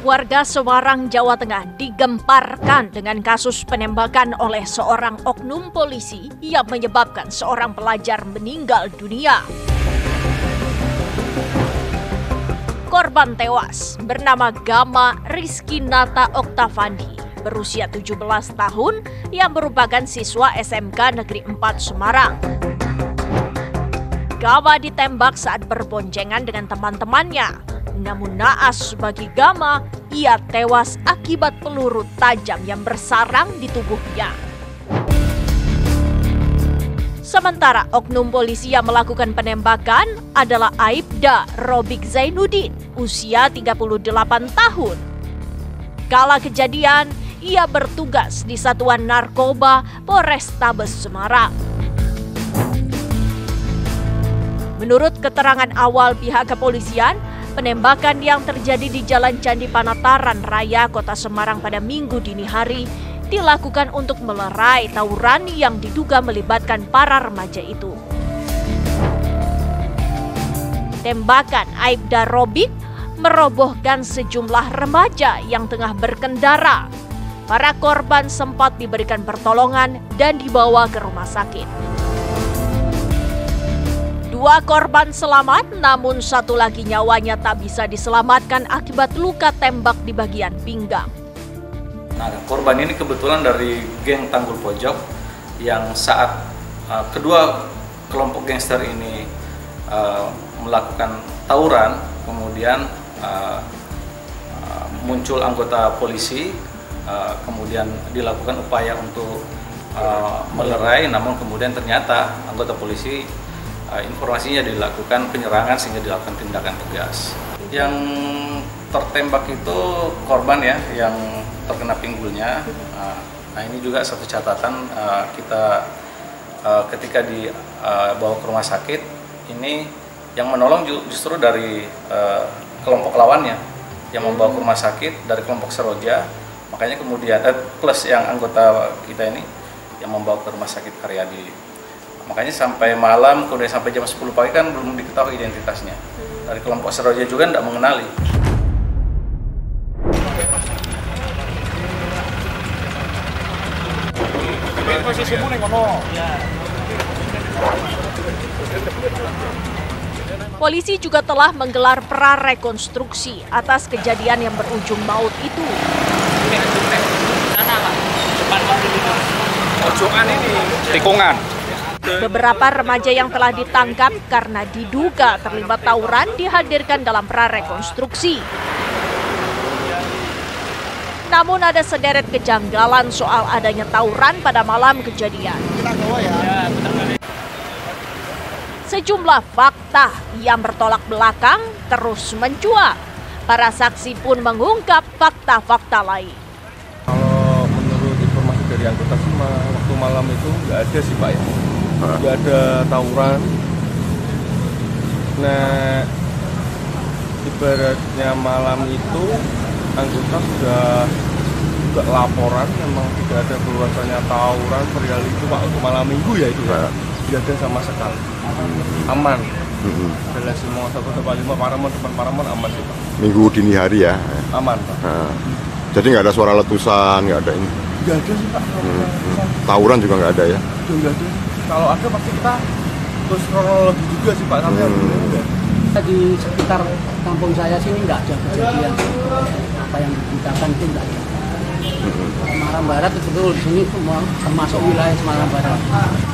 Warga Semarang, Jawa Tengah digemparkan dengan kasus penembakan oleh seorang oknum polisi yang menyebabkan seorang pelajar meninggal dunia. Korban tewas bernama Gama Rizky Nata Oktavandi, berusia 17 tahun yang merupakan siswa SMK Negeri 4 Semarang. Gama ditembak saat berboncengan dengan teman-temannya. Namun naas bagi Gama, ia tewas akibat peluru tajam yang bersarang di tubuhnya. Sementara oknum polisi yang melakukan penembakan adalah Aibda Robik Zainuddin, usia 38 tahun. Kala kejadian, ia bertugas di Satuan Narkoba Polrestabes Semarang. Menurut keterangan awal pihak kepolisian, penembakan yang terjadi di Jalan Candi Panataran Raya, Kota Semarang pada Minggu dini hari dilakukan untuk melerai tawuran yang diduga melibatkan para remaja itu. Tembakan Aibda Robik merobohkan sejumlah remaja yang tengah berkendara. Para korban sempat diberikan pertolongan dan dibawa ke rumah sakit. 2 korban selamat, namun satu lagi nyawanya tak bisa diselamatkan akibat luka tembak di bagian pinggang. Nah, korban ini kebetulan dari geng Tanggul Pojok yang saat kedua kelompok gangster ini melakukan tawuran, kemudian muncul anggota polisi, kemudian dilakukan upaya untuk melerai, namun kemudian ternyata anggota polisi informasinya dilakukan penyerangan sehingga dilakukan tindakan tegas. Yang tertembak itu korban ya, yang terkena pinggulnya. Nah ini juga satu catatan kita ketika dibawa ke rumah sakit, ini yang menolong justru dari kelompok lawannya yang membawa ke rumah sakit dari kelompok Seroja. Makanya kemudian plus yang anggota kita ini yang membawa ke rumah sakit Karyadi. Makanya sampai malam, kemudian sampai jam 10 pagi kan belum diketahui identitasnya. Dari kelompok Seroja juga tidak mengenali. Polisi juga telah menggelar prarekonstruksi atas kejadian yang berujung maut itu. Tikungan. Beberapa remaja yang telah ditangkap karena diduga terlibat tawuran dihadirkan dalam prarekonstruksi. Namun ada sederet kejanggalan soal adanya tawuran pada malam kejadian. Sejumlah fakta yang bertolak belakang terus mencuat. Para saksi pun mengungkap fakta-fakta lain. Kalau menurut informasi dari anggota sih waktu malam itu nggak ada sih Pak ya. Nggak ada tawuran. Nah, ibaratnya malam itu anggota sudah juga laporan memang tidak ada bahwasannya tawuran perihal itu Pak untuk malam minggu ya itu ya. Tidak ada sama sekali. Aman. Adalah semua 1-5 Paramon depan Paramon aman sih Pak. Minggu dini hari ya. Aman Pak. Jadi nggak ada suara letusan, nggak ada ini. Nggak ada sih Pak. Tawuran juga nggak ada ya. Nggak ada. Kalau ada pasti kita terus kronologi juga sih Pak, tapi di sekitar kampung saya sini nggak ada kejadian apa yang diberitakan itu nggak ada. Semarang Barat betul di sini termasuk wilayah Semarang Barat.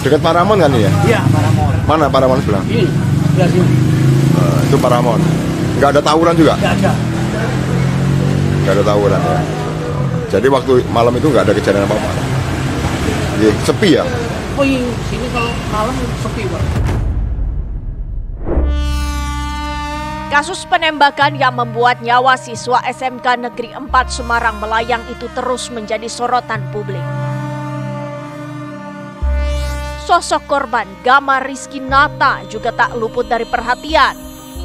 Dekat Paramon kan ya? Iya, Paramon. Mana Paramon sebelah? Ini sebelah sini. Itu Paramon. Nggak ada tawuran juga? Nggak ada. Nggak ada tawuran ya. Jadi waktu malam itu nggak ada kejadian apa-apa. Sepi ya? Oh iya, sini kalau malam sepi Pak. Kasus penembakan yang membuat nyawa siswa SMK Negeri 4 Semarang melayang itu terus menjadi sorotan publik. Sosok korban Gama Rizky Nata juga tak luput dari perhatian.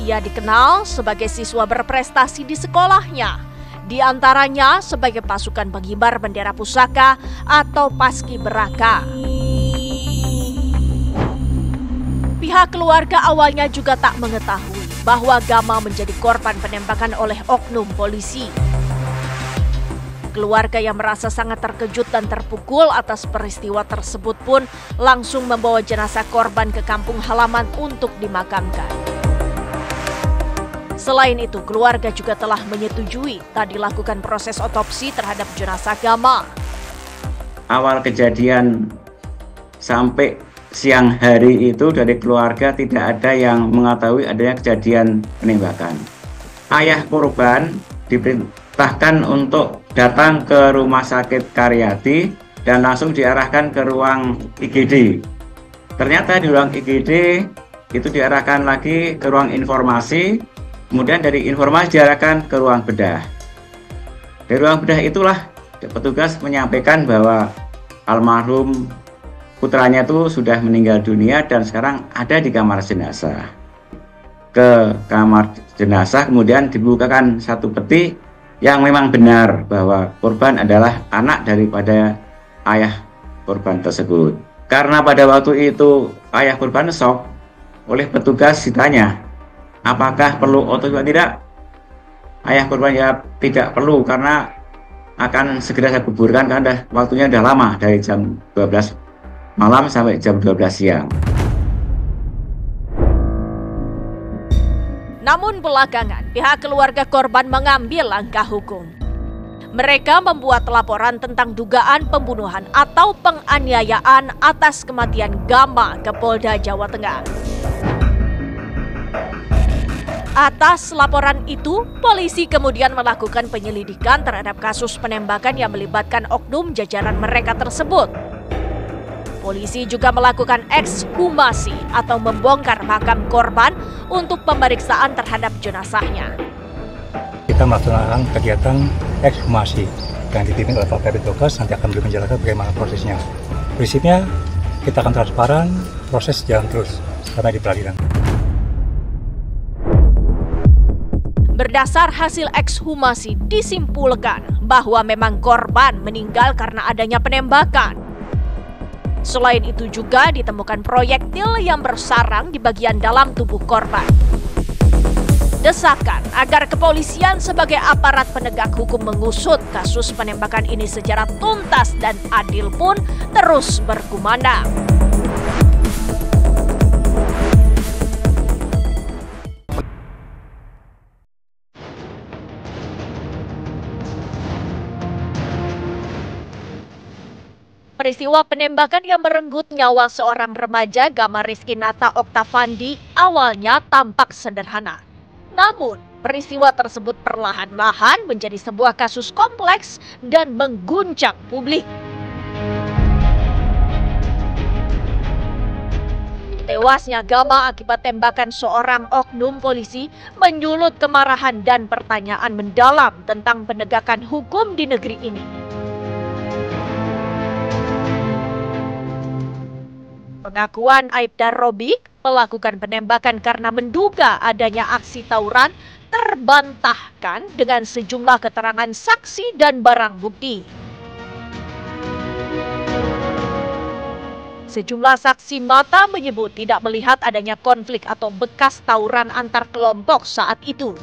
Ia dikenal sebagai siswa berprestasi di sekolahnya, di antaranya sebagai pasukan pengibar bendera pusaka atau paskiberaka. Pihak keluarga awalnya juga tak mengetahui bahwa Gama menjadi korban penembakan oleh oknum polisi. Keluarga yang merasa sangat terkejut dan terpukul atas peristiwa tersebut pun langsung membawa jenazah korban ke kampung halaman untuk dimakamkan. Selain itu, keluarga juga telah menyetujui tak dilakukan proses otopsi terhadap jenazah Gama. Awal kejadian sampai siang hari itu dari keluarga tidak ada yang mengetahui adanya kejadian penembakan. Ayah korban diperintahkan untuk datang ke Rumah Sakit Karyadi dan langsung diarahkan ke ruang IGD. Ternyata di ruang IGD itu diarahkan lagi ke ruang informasi, kemudian dari informasi diarahkan ke ruang bedah. Dari ruang bedah itulah petugas menyampaikan bahwa almarhum putranya itu sudah meninggal dunia dan sekarang ada di kamar jenazah. Ke kamar jenazah kemudian dibukakan satu peti yang memang benar bahwa korban adalah anak daripada ayah korban tersebut. Karena pada waktu itu ayah korban shock, oleh petugas ditanya apakah perlu otopsi atau tidak. Ayah korban ya tidak perlu karena akan segera saya kuburkan karena waktunya sudah lama dari jam 12 malam sampai jam 12 siang. Namun belakangan, pihak keluarga korban mengambil langkah hukum. Mereka membuat laporan tentang dugaan pembunuhan atau penganiayaan atas kematian Gama ke Polda Jawa Tengah. Atas laporan itu, polisi kemudian melakukan penyelidikan terhadap kasus penembakan yang melibatkan oknum jajaran mereka tersebut. Polisi juga melakukan ekshumasi atau membongkar makam korban untuk pemeriksaan terhadap jenazahnya. Kita melaksanakan kegiatan ekshumasi yang dipimpin oleh Pak Kabid Dokes, nanti akan beliau menjelaskan bagaimana prosesnya. Prinsipnya kita akan transparan, proses jalan terus sampai di peradilan. Berdasar hasil ekshumasi disimpulkan bahwa memang korban meninggal karena adanya penembakan. Selain itu juga ditemukan proyektil yang bersarang di bagian dalam tubuh korban. Desakan agar kepolisian sebagai aparat penegak hukum mengusut kasus penembakan ini secara tuntas dan adil pun terus berkumandang. Peristiwa penembakan yang merenggut nyawa seorang remaja Gama Rizkinata Oktavandi awalnya tampak sederhana. Namun, peristiwa tersebut perlahan-lahan menjadi sebuah kasus kompleks dan mengguncang publik. Tewasnya Gama akibat tembakan seorang oknum polisi menyulut kemarahan dan pertanyaan mendalam tentang penegakan hukum di negeri ini. Pengakuan Aibda Robik melakukan penembakan karena menduga adanya aksi tawuran terbantahkan dengan sejumlah keterangan saksi dan barang bukti. Sejumlah saksi mata menyebut tidak melihat adanya konflik atau bekas tawuran antar kelompok saat itu.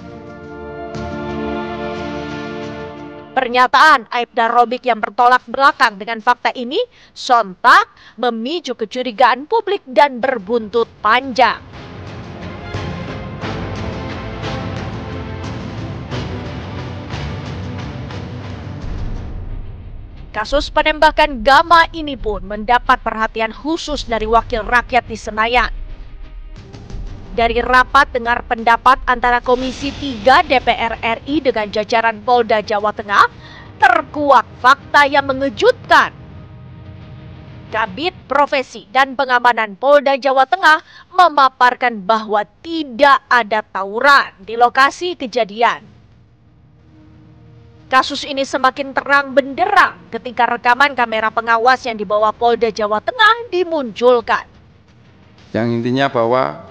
Pernyataan Aibda Robik yang bertolak belakang dengan fakta ini sontak memicu kecurigaan publik dan berbuntut panjang. Kasus penembakan Gama ini pun mendapat perhatian khusus dari wakil rakyat di Senayan. Dari rapat dengar pendapat antara Komisi 3 DPR RI dengan jajaran Polda Jawa Tengah, terkuak fakta yang mengejutkan. Kabid Profesi dan Pengamanan Polda Jawa Tengah memaparkan bahwa tidak ada tawuran di lokasi kejadian. Kasus ini semakin terang benderang ketika rekaman kamera pengawas yang dibawa Polda Jawa Tengah dimunculkan. Yang intinya bahwa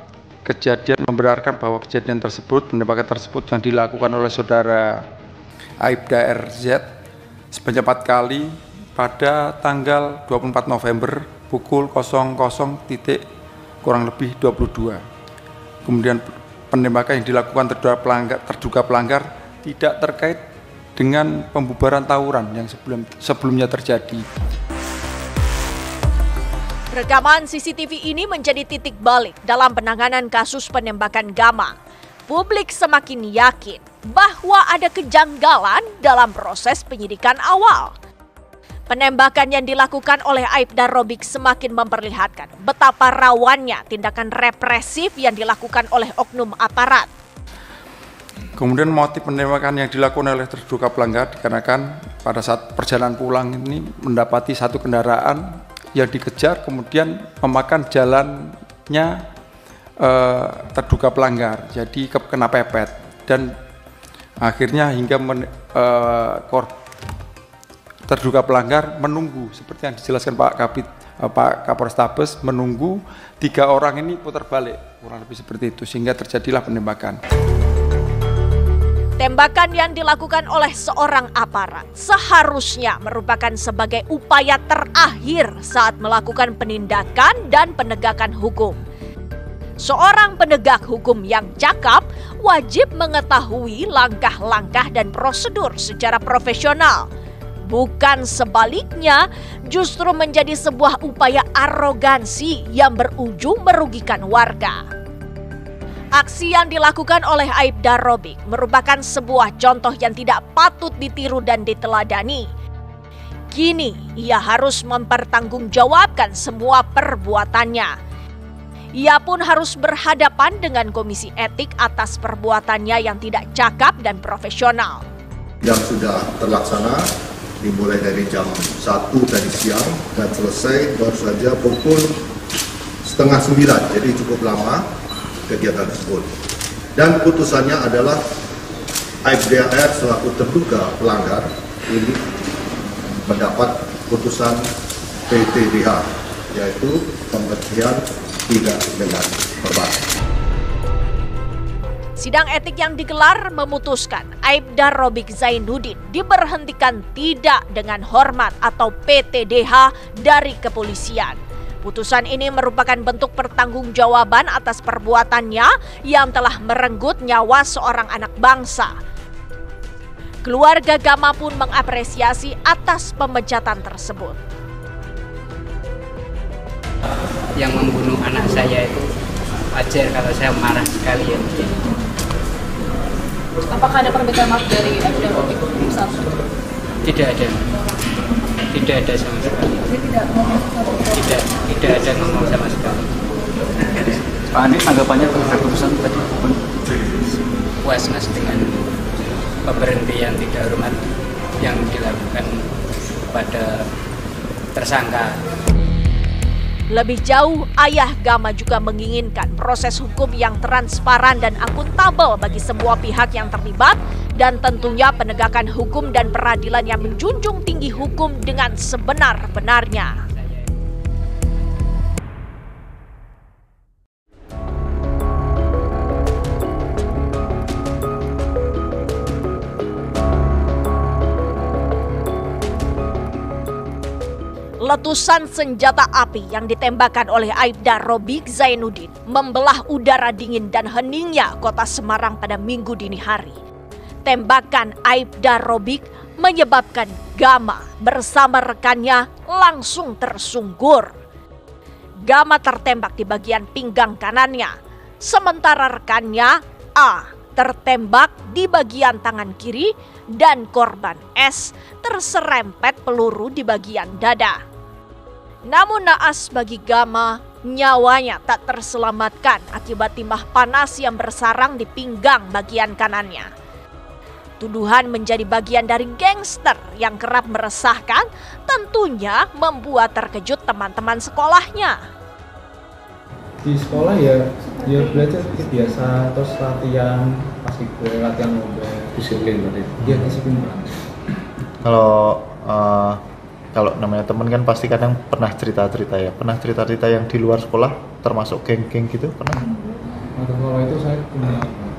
kejadian membenarkan bahwa kejadian tersebut, penembakan tersebut yang dilakukan oleh saudara Aibda RZ sebanyak 4 kali pada tanggal 24 November pukul 00 kurang lebih 22. Kemudian penembakan yang dilakukan terduga pelanggar tidak terkait dengan pembubaran tawuran yang sebelumnya terjadi. Rekaman CCTV ini menjadi titik balik dalam penanganan kasus penembakan Gama. Publik semakin yakin bahwa ada kejanggalan dalam proses penyidikan awal. Penembakan yang dilakukan oleh Aibda Robik semakin memperlihatkan betapa rawannya tindakan represif yang dilakukan oleh oknum aparat. Kemudian motif penembakan yang dilakukan oleh terduga pelanggar dikarenakan pada saat perjalanan pulang ini mendapati satu kendaraan yang dikejar kemudian memakan jalannya terduga pelanggar, jadi kena pepet dan akhirnya hingga terduga pelanggar menunggu seperti yang dijelaskan Pak Kapolres Tabes, menunggu 3 orang ini putar balik kurang lebih seperti itu sehingga terjadilah penembakan. Tembakan yang dilakukan oleh seorang aparat seharusnya merupakan sebagai upaya terakhir saat melakukan penindakan dan penegakan hukum. Seorang penegak hukum yang cakap wajib mengetahui langkah-langkah dan prosedur secara profesional. Bukan sebaliknya, justru menjadi sebuah upaya arogansi yang berujung merugikan warga. Aksi yang dilakukan oleh Aibda Robik merupakan sebuah contoh yang tidak patut ditiru dan diteladani. Kini ia harus mempertanggungjawabkan semua perbuatannya. Ia pun harus berhadapan dengan komisi etik atas perbuatannya yang tidak cakap dan profesional. Yang sudah terlaksana dimulai dari jam 1 tadi siang dan selesai baru saja pukul 8:30, jadi cukup lama kegiatan tersebut. Dan putusannya adalah Aibda R selaku terduga pelanggar ini mendapat putusan PTDH, yaitu pemberhentian tidak dengan hormat. Sidang etik yang digelar memutuskan Aibda Robik Zainuddin diberhentikan tidak dengan hormat atau PTDH dari kepolisian. Putusan ini merupakan bentuk pertanggungjawaban atas perbuatannya yang telah merenggut nyawa seorang anak bangsa. Keluarga Gama pun mengapresiasi atas pemecatan tersebut. Yang membunuh anak saya itu wajar kalau saya marah sekali ya. Apakah ada permintaan maaf dari Aibda Robik saat itu? Tidak ada. Tidak ada sama sekali. Tidak ada ngomong sama sekali. Pak Andi, tanggapannya terhadap keputusan tadi? Puas Mas dengan pemberhentian tidak hormat yang dilakukan kepada tersangka. Lebih jauh, ayah Gama juga menginginkan proses hukum yang transparan dan akuntabel bagi semua pihak yang terlibat dan tentunya penegakan hukum dan peradilan yang menjunjung tinggi hukum dengan sebenar-benarnya. Letusan senjata api yang ditembakkan oleh Aibda Robik Zainuddin membelah udara dingin dan heningnya kota Semarang pada Minggu dini hari. Tembakan Aibda Robik menyebabkan Gama bersama rekannya langsung tersungkur. Gama tertembak di bagian pinggang kanannya, sementara rekannya A tertembak di bagian tangan kiri dan korban S terserempet peluru di bagian dada. Namun naas bagi Gama, nyawanya tak terselamatkan akibat timah panas yang bersarang di pinggang bagian kanannya. Tuduhan menjadi bagian dari gangster yang kerap meresahkan, tentunya membuat terkejut teman-teman sekolahnya. Di sekolah ya belajar biasa, terus latihan latihan lomba. Disiplin berarti? Iya, disiplin banget. Kalau namanya teman kan pasti kadang pernah cerita-cerita ya. Pernah cerita-cerita yang di luar sekolah termasuk geng-geng gitu pernah? Kalau itu saya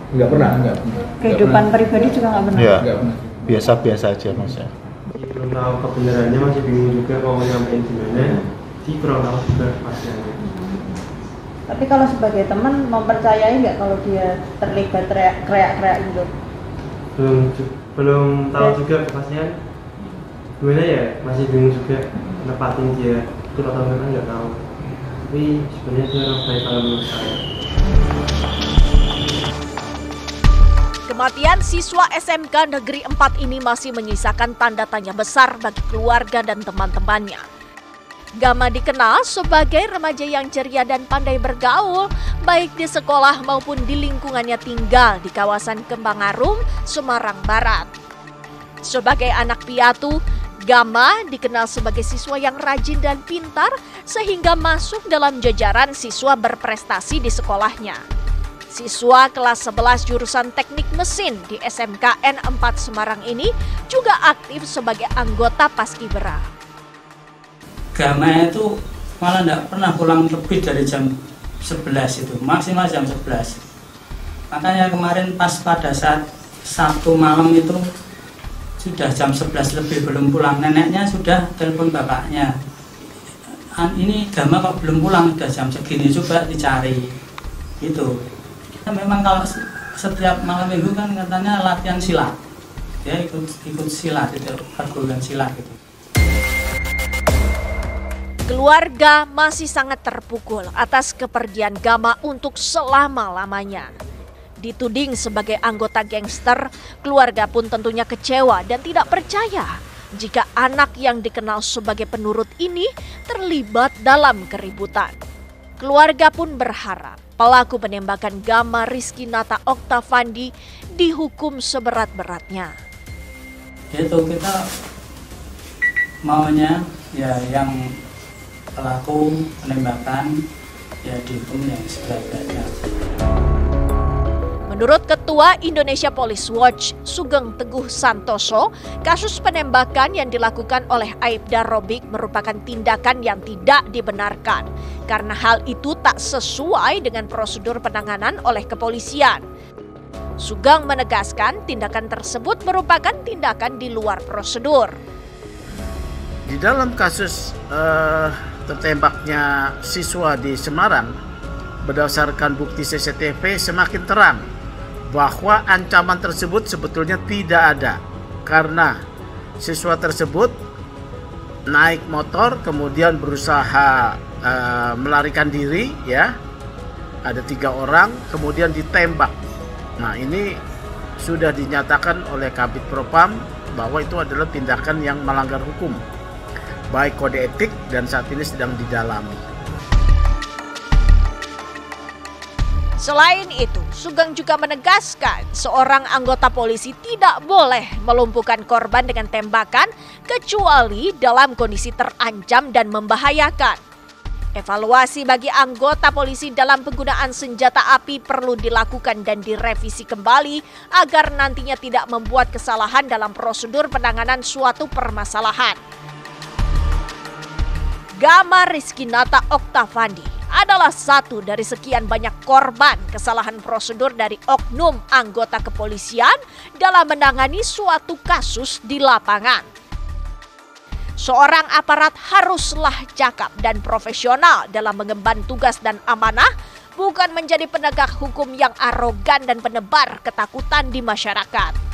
nggak pernah. Kehidupan pribadi juga nggak pernah? Ya, biasa-biasa aja maksudnya. Belum tahu kebenarannya, masih bingung juga mau nyampein gimana. Jadi kurang tahu juga pastinya. Tapi kalau sebagai teman mempercayai nggak kalau dia terlibat teriak-teriak gitu? belum tahu juga kepastian gimana ya, masih bingung juga nepatin dia itu atau enggak, nggak tahu. Tapi sebenarnya dia orang baik kalau menurut saya. Kematian siswa SMK Negeri 4 ini masih menyisakan tanda tanya besar bagi keluarga dan teman-temannya. Gama dikenal sebagai remaja yang ceria dan pandai bergaul, baik di sekolah maupun di lingkungannya tinggal di kawasan Kembangarum, Semarang Barat. Sebagai anak piatu, Gama dikenal sebagai siswa yang rajin dan pintar sehingga masuk dalam jajaran siswa berprestasi di sekolahnya. Siswa kelas 11 jurusan teknik mesin di SMKN 4 Semarang ini juga aktif sebagai anggota Paskibra. Gama itu malah tidak pernah pulang lebih dari jam 11 itu, maksimal jam 11. Makanya kemarin pas pada saat Sabtu malam itu sudah jam 11 lebih belum pulang, neneknya sudah telepon bapaknya. Ini Gama kok belum pulang, sudah jam segini, coba dicari. Gitu. Memang kalau setiap malam minggu kan katanya latihan silat, dia ikut silat itu, perguruan silat gitu. Keluarga masih sangat terpukul atas kepergian Gama untuk selama-lamanya. Dituding sebagai anggota gangster, keluarga pun tentunya kecewa dan tidak percaya jika anak yang dikenal sebagai penurut ini terlibat dalam keributan. Keluarga pun berharap pelaku penembakan Gama Rizkinata Oktavandi dihukum seberat-beratnya. Itu kita maunya ya yang pelaku penembakan ya dihukum yang seberat-beratnya. Menurut Ketua Indonesia Police Watch, Sugeng Teguh Santoso, kasus penembakan yang dilakukan oleh Aibda Robik merupakan tindakan yang tidak dibenarkan karena hal itu tak sesuai dengan prosedur penanganan oleh kepolisian. Sugeng menegaskan tindakan tersebut merupakan tindakan di luar prosedur. Di dalam kasus tertembaknya siswa di Semarang, berdasarkan bukti CCTV semakin terang bahwa ancaman tersebut sebetulnya tidak ada, karena siswa tersebut naik motor kemudian berusaha melarikan diri, ya, ada 3 orang kemudian ditembak. Nah, ini sudah dinyatakan oleh Kabid Propam bahwa itu adalah tindakan yang melanggar hukum, baik kode etik dan saat ini sedang didalami. Selain itu, Sugeng juga menegaskan seorang anggota polisi tidak boleh melumpuhkan korban dengan tembakan kecuali dalam kondisi terancam dan membahayakan. Evaluasi bagi anggota polisi dalam penggunaan senjata api perlu dilakukan dan direvisi kembali agar nantinya tidak membuat kesalahan dalam prosedur penanganan suatu permasalahan. Gama Rizkinata Oktavandi adalah satu dari sekian banyak korban kesalahan prosedur dari oknum anggota kepolisian dalam menangani suatu kasus di lapangan. Seorang aparat haruslah cakap dan profesional dalam mengemban tugas dan amanah, bukan menjadi penegak hukum yang arogan dan penebar ketakutan di masyarakat.